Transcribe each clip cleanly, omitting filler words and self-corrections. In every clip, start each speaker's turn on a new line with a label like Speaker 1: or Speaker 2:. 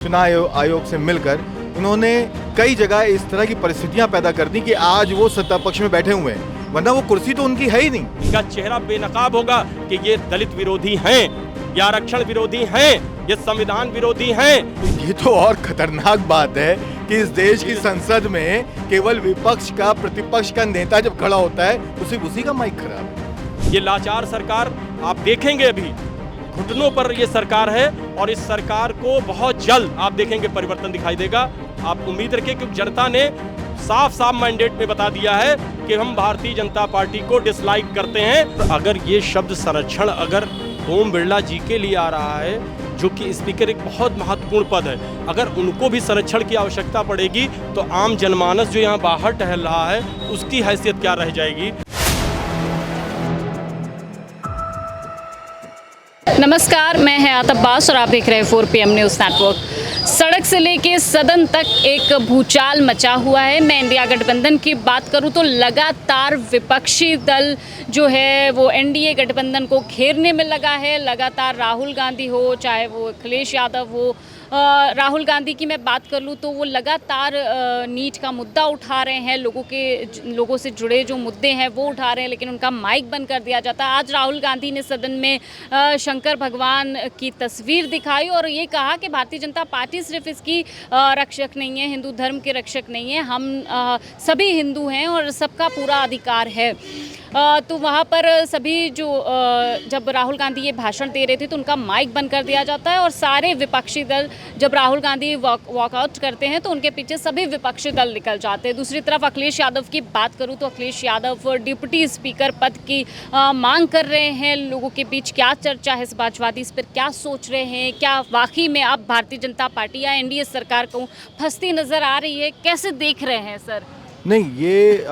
Speaker 1: चुनाव आयोग से मिलकर इन्होंने कई जगह इस तरह की परिस्थितियां पैदा कर दी कि आज वो सत्ता पक्ष में बैठे हुए हैं, वरना वो कुर्सी तो उनकी है ही नहीं।
Speaker 2: इनका चेहरा बेनकाब होगा कि ये दलित विरोधी हैं, ये आरक्षण विरोधी हैं, ये संविधान विरोधी हैं।
Speaker 1: ये तो और खतरनाक बात है कि इस देश की संसद में केवल विपक्ष का प्रतिपक्ष का नेता जब खड़ा होता है तो सिर्फ उसी का माइक खराब है।
Speaker 2: ये लाचार सरकार आप देखेंगे, अभी घुटनों पर ये सरकार है और इस सरकार को बहुत जल्द आप देखेंगे परिवर्तन दिखाई देगा। आप उम्मीद रखें क्योंकि जनता ने साफ साफ मैंडेट में बता दिया है कि हम भारतीय जनता पार्टी को डिसलाइक करते हैं। अगर ये शब्द संरक्षण अगर ओम बिरला जी के लिए आ रहा है, जो कि स्पीकर एक बहुत महत्वपूर्ण पद है, अगर उनको भी संरक्षण की आवश्यकता पड़ेगी तो आम जनमानस जो यहाँ बाहर टहल रहा है उसकी हैसियत क्या रह जाएगी।
Speaker 3: नमस्कार, मैं हयात अब्बास और आप देख रहे हैं 4PM न्यूज़ नेटवर्क। सड़क से लेके सदन तक एक भूचाल मचा हुआ है। मैं इंडिया गठबंधन की बात करूं तो लगातार विपक्षी दल जो है वो एनडीए गठबंधन को घेरने में लगा है। लगातार राहुल गांधी हो, चाहे वो अखिलेश यादव हो, राहुल गांधी की मैं बात कर लूँ तो वो लगातार नीट का मुद्दा उठा रहे हैं, लोगों से जुड़े जो मुद्दे हैं वो उठा रहे हैं, लेकिन उनका माइक बंद कर दिया जाता है। आज राहुल गांधी ने सदन में शंकर भगवान की तस्वीर दिखाई और ये कहा कि भारतीय जनता पार्टी सिर्फ इसकी रक्षक नहीं है, हिंदू धर्म के रक्षक नहीं है, हम सभी हिंदू हैं और सबका पूरा अधिकार है। तो वहाँ पर सभी जो जब राहुल गांधी ये भाषण दे रहे थे तो उनका माइक बंद कर दिया जाता है और सारे विपक्षी दल जब राहुल गांधी वॉकआउट करते हैं तो उनके पीछे सभी विपक्षी दल निकल जाते हैं। दूसरी तरफ अखिलेश यादव की बात करूं तो अखिलेश यादव डिप्टी स्पीकर पद की मांग कर रहे हैं। लोगों के बीच क्या चर्चा है, समाजवादी इस पर क्या सोच रहे हैं, क्या वाकई में अब भारतीय जनता पार्टी या एनडीए सरकार को फंसती नज़र आ रही है, कैसे देख रहे हैं सर?
Speaker 1: नहीं, ये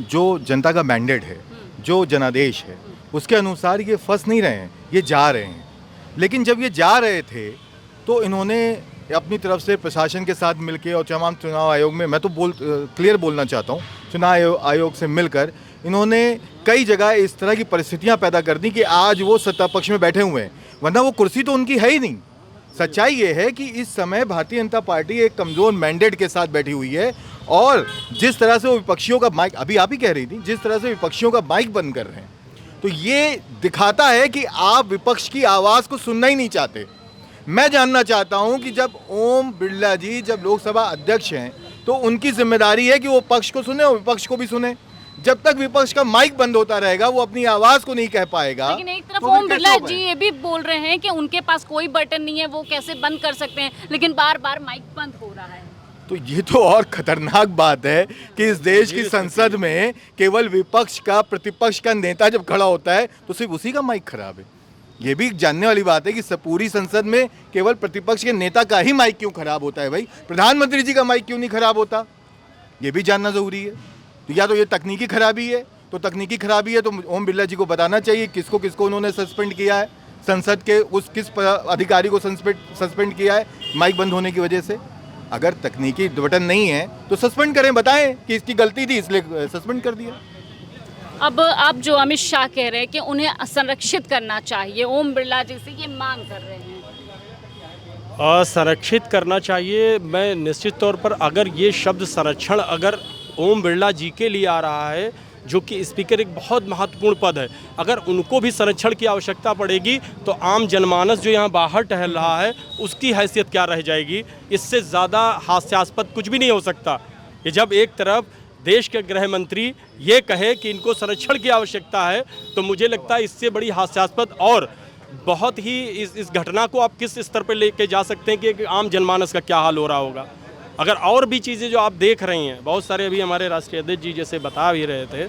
Speaker 1: जो जनता का मैंडेट है, जो जनादेश है, उसके अनुसार ये फंस नहीं रहे हैं, ये जा रहे हैं। लेकिन जब ये जा रहे थे तो इन्होंने अपनी तरफ से प्रशासन के साथ मिलके और तमाम चुनाव आयोग में, मैं तो क्लियर बोलना चाहता हूँ, चुनाव आयोग से मिलकर इन्होंने कई जगह इस तरह की परिस्थितियाँ पैदा कर दी कि आज वो सत्ता पक्ष में बैठे हुए हैं, वरना वो कुर्सी तो उनकी है ही नहीं। सच्चाई ये है कि इस समय भारतीय जनता पार्टी एक कमज़ोर मैंडेट के साथ बैठी हुई है और जिस तरह से वो विपक्षियों का माइक, अभी आप ही कह रही थी, जिस तरह से विपक्षियों का माइक बंद कर रहे हैं, तो ये दिखाता है कि आप विपक्ष की आवाज़ को सुनना ही नहीं चाहते। मैं जानना चाहता हूं कि जब ओम बिरला जी जब लोकसभा अध्यक्ष हैं तो उनकी जिम्मेदारी है कि वो पक्ष को सुने और विपक्ष को भी सुने। जब तक विपक्ष का माइक बंद होता रहेगा वो अपनी आवाज को नहीं कह पाएगा।
Speaker 3: लेकिन एक तरफ ओम बिरला जी ये भी बोल रहे हैं कि उनके पास कोई बटन नहीं है, वो कैसे बंद कर सकते हैं, लेकिन बार बार माइक बंद हो रहा है।
Speaker 1: तो ये तो और खतरनाक बात है कि इस देश की संसद में केवल विपक्ष का प्रतिपक्ष का नेता जब खड़ा होता है तो सिर्फ उसी का माइक खराब है। ये भी जानने वाली बात है कि पूरी संसद में केवल प्रतिपक्ष के नेता का ही माइक क्यों खराब होता है। भाई, प्रधानमंत्री जी का माइक क्यों नहीं खराब होता, ये भी जानना जरूरी है। तो या तो ये तकनीकी खराबी है, तो तकनीकी खराबी है तो ओम बिरला जी को बताना चाहिए किसको किसको उन्होंने सस्पेंड किया है, संसद के किस अधिकारी को सस्पेंड किया है माइक बंद होने की वजह से। अगर तकनीकी बटन नहीं है तो सस्पेंड करें, बताएं कि इसकी गलती थी इसलिए सस्पेंड कर दिया।
Speaker 3: अब आप जो अमित शाह कह रहे हैं कि उन्हें संरक्षित करना चाहिए, ओम बिरला जी से ये मांग कर रहे हैं।
Speaker 2: संरक्षित करना चाहिए, मैं निश्चित तौर पर अगर ये शब्द संरक्षण अगर ओम बिरला जी के लिए आ रहा है, जो कि स्पीकर एक बहुत महत्वपूर्ण पद है, अगर उनको भी संरक्षण की आवश्यकता पड़ेगी तो आम जनमानस जो यहाँ बाहर टहल रहा है उसकी हैसियत क्या रह जाएगी। इससे ज़्यादा हास्यास्पद कुछ भी नहीं हो सकता कि जब एक तरफ देश के गृह मंत्री ये कहे कि इनको संरक्षण की आवश्यकता है, तो मुझे लगता है इससे बड़ी हास्यास्पद और बहुत ही इस घटना को आप किस स्तर पर लेके जा सकते हैं कि आम जनमानस का क्या हाल हो रहा होगा। अगर और भी चीज़ें जो आप देख रही हैं, बहुत सारे अभी हमारे राष्ट्रीय अध्यक्ष जी जैसे बता भी रहे थे,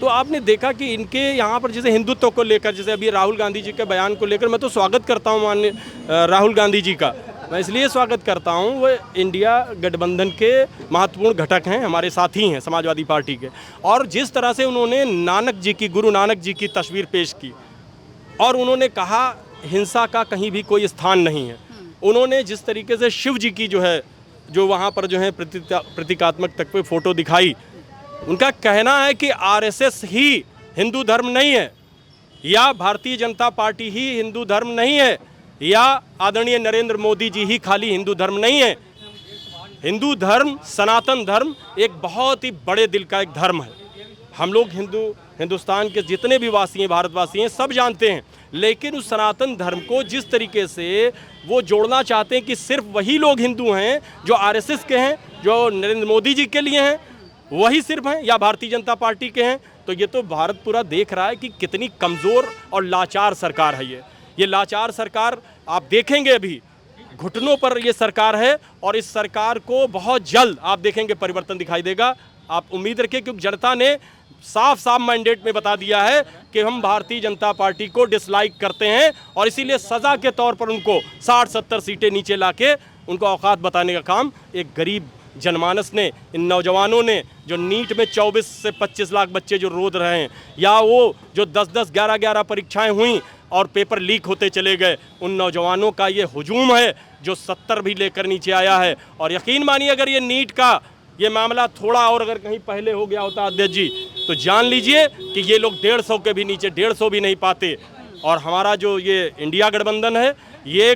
Speaker 2: तो आपने देखा कि इनके यहाँ पर जैसे हिंदुत्व को लेकर, जैसे अभी राहुल गांधी जी के बयान को लेकर, मैं तो स्वागत करता हूँ माननीय राहुल गांधी जी का। मैं इसलिए स्वागत करता हूँ, वो इंडिया गठबंधन के महत्वपूर्ण घटक हैं, हमारे साथी हैं समाजवादी पार्टी के। और जिस तरह से उन्होंने गुरु नानक जी की तस्वीर पेश की और उन्होंने कहा हिंसा का कहीं भी कोई स्थान नहीं है। उन्होंने जिस तरीके से शिव जी की जो वहाँ पर जो है प्रतीकात्मक तक पे फ़ोटो दिखाई, उनका कहना है कि आरएसएस ही हिंदू धर्म नहीं है या भारतीय जनता पार्टी ही हिंदू धर्म नहीं है। या आदरणीय नरेंद्र मोदी जी ही खाली हिंदू धर्म नहीं है। हिंदू धर्म, सनातन धर्म एक बहुत ही बड़े दिल का एक धर्म है। हम लोग हिंदुस्तान के जितने भी वासी हैं, भारतवासी हैं, सब जानते हैं। लेकिन उस सनातन धर्म को जिस तरीके से वो जोड़ना चाहते हैं कि सिर्फ वही लोग हिंदू हैं जो आरएसएस के हैं, जो नरेंद्र मोदी जी के लिए हैं, वही सिर्फ हैं, या भारतीय जनता पार्टी के हैं, तो ये तो भारत पूरा देख रहा है कि कितनी कमज़ोर और लाचार सरकार है ये लाचार सरकार। आप देखेंगे अभी घुटनों पर ये सरकार है और इस सरकार को बहुत जल्द आप देखेंगे परिवर्तन दिखाई देगा। आप उम्मीद रखिए, क्योंकि जनता ने साफ साफ मैंडेट में बता दिया है कि हम भारतीय जनता पार्टी को डिसलाइक करते हैं और इसीलिए सज़ा के तौर पर उनको 60-70 सीटें नीचे लाके उनको औकात बताने का काम एक गरीब जनमानस ने, इन नौजवानों ने, जो नीट में 24 से 25 लाख बच्चे जो रोद रहे हैं, या वो जो 10-10, 11-11 परीक्षाएं हुई और पेपर लीक होते चले गए, उन नौजवानों का ये हुजूम है जो 70 भी लेकर नीचे आया है। और यकीन मानिए, अगर ये नीट का ये मामला थोड़ा और अगर कहीं पहले हो गया होता अध्यक्ष जी, तो जान लीजिए कि ये लोग 150 के भी नीचे 150 भी नहीं पाते। और हमारा जो ये इंडिया गठबंधन है, ये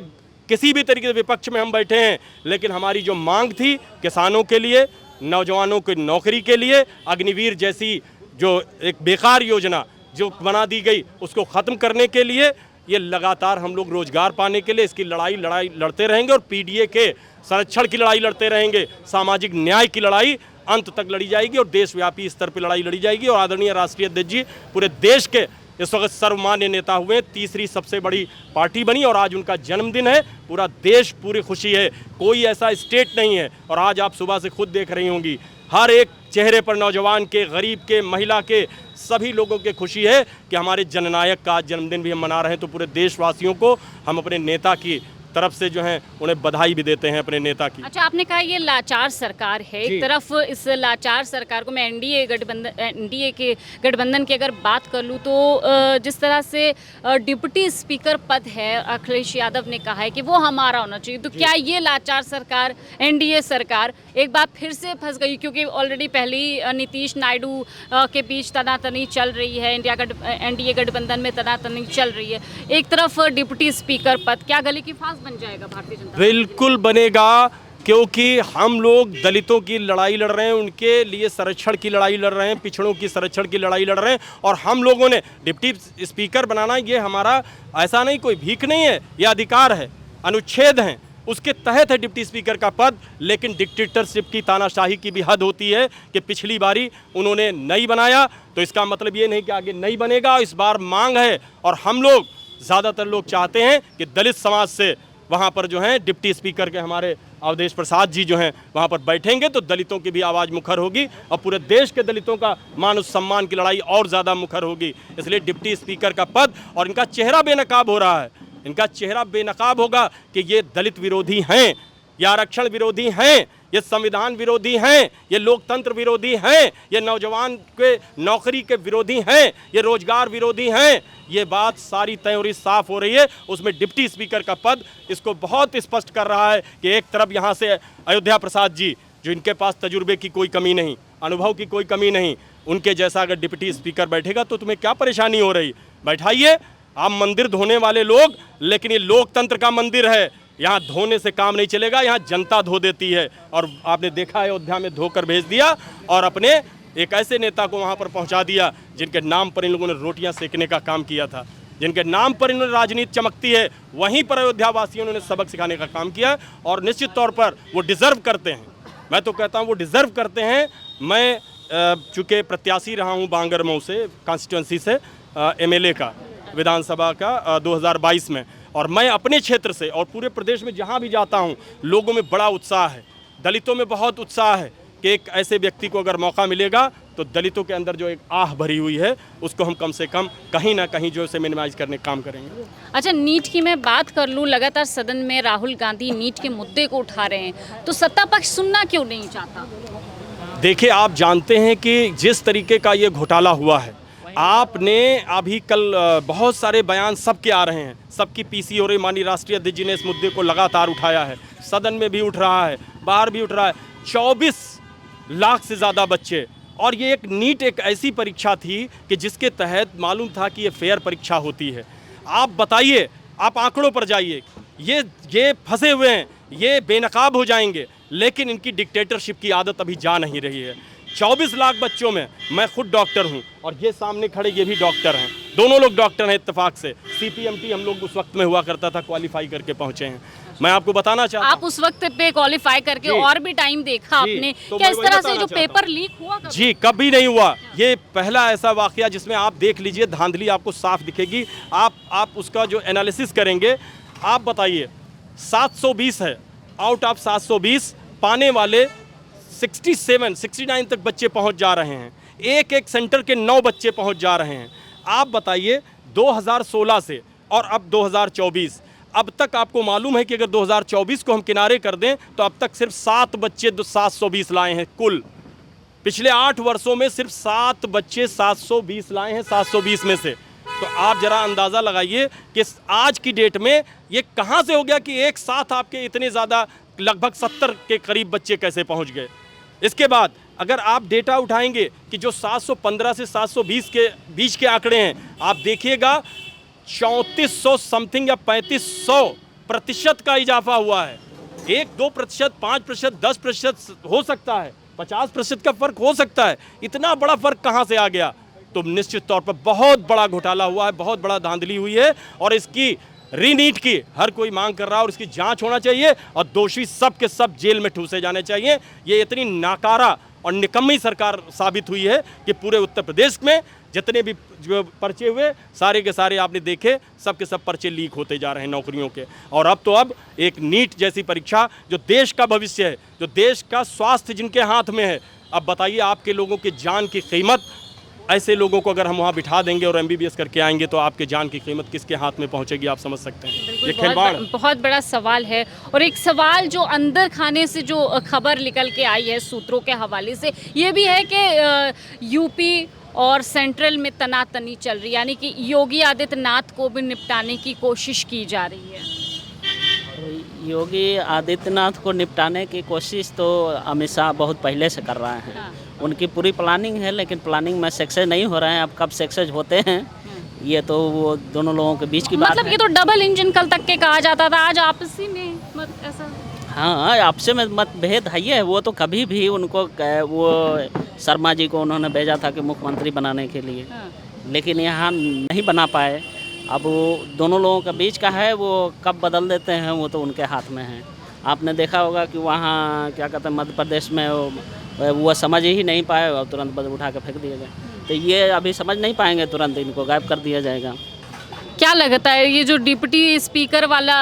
Speaker 2: किसी भी तरीके से विपक्ष में हम बैठे हैं, लेकिन हमारी जो मांग थी किसानों के लिए, नौजवानों की नौकरी के लिए, अग्निवीर जैसी जो एक बेकार योजना जो बना दी गई उसको ख़त्म करने के लिए, ये लगातार हम लोग रोजगार पाने के लिए इसकी लड़ाई लड़ते रहेंगे और पीडीए के संरक्षण की लड़ाई लड़ते रहेंगे। सामाजिक न्याय की लड़ाई अंत तक लड़ी जाएगी और देशव्यापी स्तर पर लड़ाई लड़ी जाएगी। और आदरणीय राष्ट्रीय अध्यक्ष जी पूरे देश के इस वक्त सर्वमान्य नेता हुए, तीसरी सबसे बड़ी पार्टी बनी और आज उनका जन्मदिन है। पूरा देश पूरी खुशी है, कोई ऐसा स्टेट नहीं है। और आज आप सुबह से खुद देख रही होंगी, हर एक चेहरे पर नौजवान के, गरीब के, महिला के, सभी लोगों की खुशी है कि हमारे जननायक का आज जन्मदिन भी हम मना रहे हैं। तो पूरे देशवासियों को हम अपने नेता की तरफ से जो है उन्हें बधाई भी देते हैं, अपने नेता की।
Speaker 3: अच्छा, आपने कहा ये लाचार सरकार है। एक तरफ इस लाचार सरकार को मैं एनडीए के गठबंधन की अगर बात कर लूँ तो जिस तरह से डिप्टी स्पीकर पद है, अखिलेश यादव ने कहा है कि वो हमारा होना चाहिए। तो क्या ये लाचार सरकार, एनडीए सरकार एक बार फिर से फंस गई? क्योंकि ऑलरेडी पहली नीतीश नायडू के बीच तनातनी चल रही है, एनडीए गठबंधन में तनातनी चल रही है। एक तरफ डिप्टी स्पीकर पद, क्या गले की फांस बन जाएगा भारतीय जनता?
Speaker 2: बिल्कुल बनेगा, क्योंकि हम लोग दलितों की लड़ाई लड़ रहे हैं, उनके लिए संरक्षण की लड़ाई लड़ रहे हैं, पिछड़ों की संरक्षण की लड़ाई लड़ रहे हैं। और हम लोगों ने डिप्टी स्पीकर बनाना, ये हमारा ऐसा नहीं, कोई भीख नहीं है, ये अधिकार है, अनुच्छेद हैं, उसके तहत है डिप्टी स्पीकर का पद। लेकिन डिक्टेटरशिप की, तानाशाही की भी हद होती है कि पिछली बारी उन्होंने नहीं बनाया, तो इसका मतलब ये नहीं कि आगे नहीं बनेगा। इस बार मांग है और हम लोग, ज़्यादातर लोग चाहते हैं कि दलित समाज से वहाँ पर जो हैं डिप्टी स्पीकर के हमारे अवधेश प्रसाद जी जो हैं वहाँ पर बैठेंगे, तो दलितों की भी आवाज़ मुखर होगी और पूरे देश के दलितों का मान और सम्मान की लड़ाई और ज़्यादा मुखर होगी। इसलिए डिप्टी स्पीकर का पद, और इनका चेहरा बेनकाब हो रहा है, इनका चेहरा बेनकाब होगा कि ये दलित विरोधी हैं, ये आरक्षण विरोधी हैं, ये संविधान विरोधी हैं, ये लोकतंत्र विरोधी हैं, ये नौजवान के नौकरी के विरोधी हैं, ये रोजगार विरोधी हैं। ये बात सारी तय और साफ हो रही है। उसमें डिप्टी स्पीकर का पद इसको बहुत स्पष्ट कर रहा है कि एक तरफ यहाँ से अयोध्या प्रसाद जी, जो इनके पास तजुर्बे की कोई कमी नहीं, अनुभव की कोई कमी नहीं, उनके जैसा अगर डिप्टी स्पीकर बैठेगा तो तुम्हें क्या परेशानी हो रही? बैठाइए, आप मंदिर धोने वाले लोग, लेकिन ये लोकतंत्र का मंदिर है, यहाँ धोने से काम नहीं चलेगा, यहाँ जनता धो देती है। और आपने देखा है अयोध्या में धोकर भेज दिया और अपने एक ऐसे नेता को वहाँ पर पहुँचा दिया जिनके नाम पर इन लोगों ने रोटियाँ सेकने का काम किया था, जिनके नाम पर इन्होंने राजनीति चमकती है, वहीं पर अयोध्या वासियों ने सबक सिखाने का काम किया। और निश्चित तौर पर वो डिज़र्व करते हैं, मैं तो कहता हूँ वो डिज़र्व करते हैं। मैं चूँकि प्रत्याशी रहा हूँ बांगरमऊ से, कॉन्स्टिट्यूंसी से, एमएलए का, विधानसभा का 2022 में, और मैं अपने क्षेत्र से और पूरे प्रदेश में जहाँ भी जाता हूँ, लोगों में बड़ा उत्साह है, दलितों में बहुत उत्साह है कि एक ऐसे व्यक्ति को अगर मौका मिलेगा तो दलितों के अंदर जो एक आह भरी हुई है उसको हम कम से कम कहीं ना कहीं जो उसे मिनिमाइज करने का काम करेंगे।
Speaker 3: अच्छा, नीट की मैं बात कर लूँ, लगातार सदन में राहुल गांधी नीट के मुद्दे को उठा रहे हैं, तो सत्ता पक्ष सुनना क्यों नहीं चाहता?
Speaker 2: देखिए, आप जानते हैं कि जिस तरीके का ये घोटाला हुआ है, आपने अभी कल बहुत सारे बयान सबके आ रहे हैं, सबकी पीसी हो रही। माननीय राष्ट्रीय अध्यक्ष जी ने इस मुद्दे को लगातार उठाया है, सदन में भी उठ रहा है, बाहर भी उठ रहा है। 24 लाख से ज़्यादा बच्चे, और ये एक नीट एक ऐसी परीक्षा थी कि जिसके तहत मालूम था कि ये फेयर परीक्षा होती है। आप बताइए, आप आंकड़ों पर जाइए, ये फंसे हुए हैं, ये बेनकाब हो जाएंगे, लेकिन इनकी डिक्टेटरशिप की आदत अभी जा नहीं रही है। 24 लाख बच्चों में मैं खुद डॉक्टर हूं और ये सामने खड़े ये भी डॉक्टर हैं, दोनों लोग डॉक्टर हैं इत्तेफाक से। CPMT हम लोग उस वक्त में हुआ करता था, क्वालिफाई करके पहुंचे हैं। मैं आपको बताना चाहता हूं,
Speaker 3: आप उस वक्त पे क्वालिफाई करके
Speaker 2: जी।
Speaker 3: और भी टाइम देखा
Speaker 2: जी,
Speaker 3: आपने,
Speaker 2: तो
Speaker 3: क्या
Speaker 2: मैं
Speaker 3: इस
Speaker 2: वही
Speaker 3: तरह से
Speaker 2: बताना
Speaker 3: जो
Speaker 2: चाहता
Speaker 3: पेपर
Speaker 2: हूं।
Speaker 3: लीक हुआ कभी?
Speaker 2: जी कभी नहीं हुआ। ये पहला ऐसा वाकया जिसमें आप देख लीजिए, धांधली आपको साफ दिखेगी। आप उसका जो एनालिसिस करेंगे, आप बताइए 720 है, आउट ऑफ 720 पाने वाले 69 तक बच्चे पहुंच जा रहे हैं। एक सेंटर के 9 बच्चे पहुंच जा रहे हैं। आप बताइए 2016 से और अब 2024, अब तक आपको मालूम है कि अगर 2024 को हम किनारे कर दें तो अब तक सिर्फ 7 बच्चे 720 लाए हैं कुल। पिछले 8 वर्षों में सिर्फ 7 बच्चे 720 लाए हैं 720 में से। तो आप जरा अंदाज़ा लगाइए कि आज की डेट में ये कहाँ से हो गया कि एक साथ आपके इतने ज़्यादा लगभग 70 के करीब बच्चे कैसे पहुँच गए। इसके बाद अगर आप डेटा उठाएंगे कि जो 715 से 720 के बीच के आंकड़े हैं, आप देखिएगा 3400 समथिंग या 3500% का इजाफा हुआ है। 1-2%, 5%, 10% हो सकता है, 50% का फर्क हो सकता है। इतना बड़ा फर्क कहाँ से आ गया? तो निश्चित तौर पर बहुत बड़ा घोटाला हुआ है, बहुत बड़ा धांधली हुई है और इसकी रीनीट की हर कोई मांग कर रहा है और इसकी जांच होना चाहिए और दोषी सब के सब जेल में ठूसे जाने चाहिए। ये इतनी नाकारा और निकम्मी सरकार साबित हुई है कि पूरे उत्तर प्रदेश में जितने भी जो पर्चे हुए सारे के सारे आपने देखे, सब के सब पर्चे लीक होते जा रहे हैं नौकरियों के। और अब एक नीट जैसी परीक्षा जो देश का भविष्य है, जो देश का स्वास्थ्य जिनके हाथ में है, अब बताइए आपके लोगों की जान की कीमत, ऐसे लोगों को अगर हम वहाँ बिठा देंगे और MBBS करके आएंगे तो आपके जान की कीमत किसके हाथ में पहुँचेगी, आप समझ सकते हैं। ये खिलवाड़
Speaker 3: बहुत बड़ा सवाल है। और एक सवाल जो अंदर खाने से जो खबर निकल के आई है सूत्रों के हवाले से, ये भी है कि यूपी और सेंट्रल में तनातनी चल रही है, यानी कि योगी आदित्यनाथ को भी निपटाने की कोशिश की जा रही है।
Speaker 4: योगी आदित्यनाथ को निपटाने की कोशिश तो अमित शाह बहुत पहले से कर रहे हैं।
Speaker 3: हाँ।
Speaker 4: उनकी पूरी प्लानिंग है, लेकिन प्लानिंग में सक्सेस नहीं हो रहे हैं। अब कब सक्सेस होते हैं ये तो वो दोनों लोगों के बीच की बात
Speaker 3: मतलब
Speaker 4: है।
Speaker 3: ये तो डबल इंजन कल तक के कहा जाता था, आज आपसी में ऐसा।
Speaker 4: हाँ, आपसे में मतभेद है ही है। वो तो कभी भी उनको वो शर्मा जी को उन्होंने भेजा था कि मुख्यमंत्री बनाने के लिए,
Speaker 3: हाँ।
Speaker 4: लेकिन यहाँ नहीं बना पाए। अब वो दोनों लोगों के बीच का है, वो कब बदल देते हैं वो तो उनके हाथ में है। आपने देखा होगा कि वहाँ क्या कहते हैं मध्य प्रदेश में वो समझ ही नहीं पाए और तुरंत उठा के फेंक दिया गया। तो ये अभी समझ नहीं पाएंगे, तुरंत इनको गायब कर दिया जाएगा।
Speaker 3: क्या लगता है ये जो डिप्टी स्पीकर वाला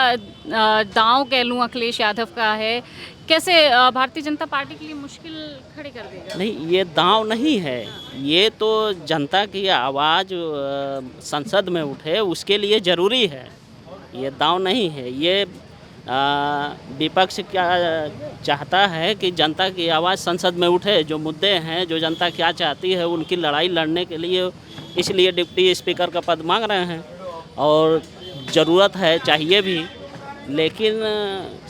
Speaker 3: दांव कह लूँ अखिलेश यादव का है, कैसे भारतीय जनता पार्टी के लिए मुश्किल खड़ी कर देगा?
Speaker 4: नहीं, ये दांव नहीं है, ये तो जनता की आवाज़ संसद में उठे उसके लिए ज़रूरी है। ये दांव नहीं है। ये विपक्ष क्या चाहता है कि जनता की आवाज़ संसद में उठे, जो मुद्दे हैं, जो जनता क्या चाहती है उनकी लड़ाई लड़ने के लिए, इसलिए डिप्टी स्पीकर का पद मांग रहे हैं और ज़रूरत है, चाहिए भी। लेकिन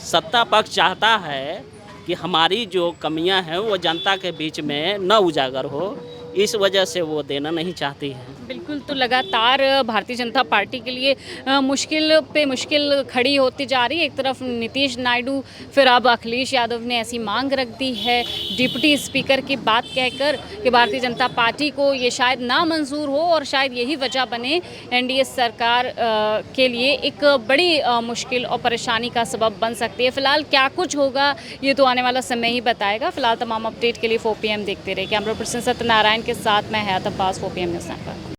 Speaker 4: सत्ता पक्ष चाहता है कि हमारी जो कमियां हैं वो जनता के बीच में न उजागर हो, इस वजह से वो देना नहीं चाहती है।
Speaker 3: बिल्कुल, तो लगातार भारतीय जनता पार्टी के लिए मुश्किल पे मुश्किल खड़ी होती जा रही है। एक तरफ नीतीश नायडू, फिर अब अखिलेश यादव ने ऐसी मांग रख दी है डिप्टी स्पीकर की बात कहकर कि भारतीय जनता पार्टी को ये शायद ना मंजूर हो और शायद यही वजह बने एनडीए सरकार के लिए एक बड़ी मुश्किल और परेशानी का सबब बन सकती है। फिलहाल क्या कुछ होगा ये तो आने वाला समय ही बताएगा। फिलहाल तमाम अपडेट के लिए 4 PM देखते रहे। कैमरा पर्सन सत्यनारायण के साथ मैं हयात अब्बास, 4 PM न्यूज़ नेटवर्क।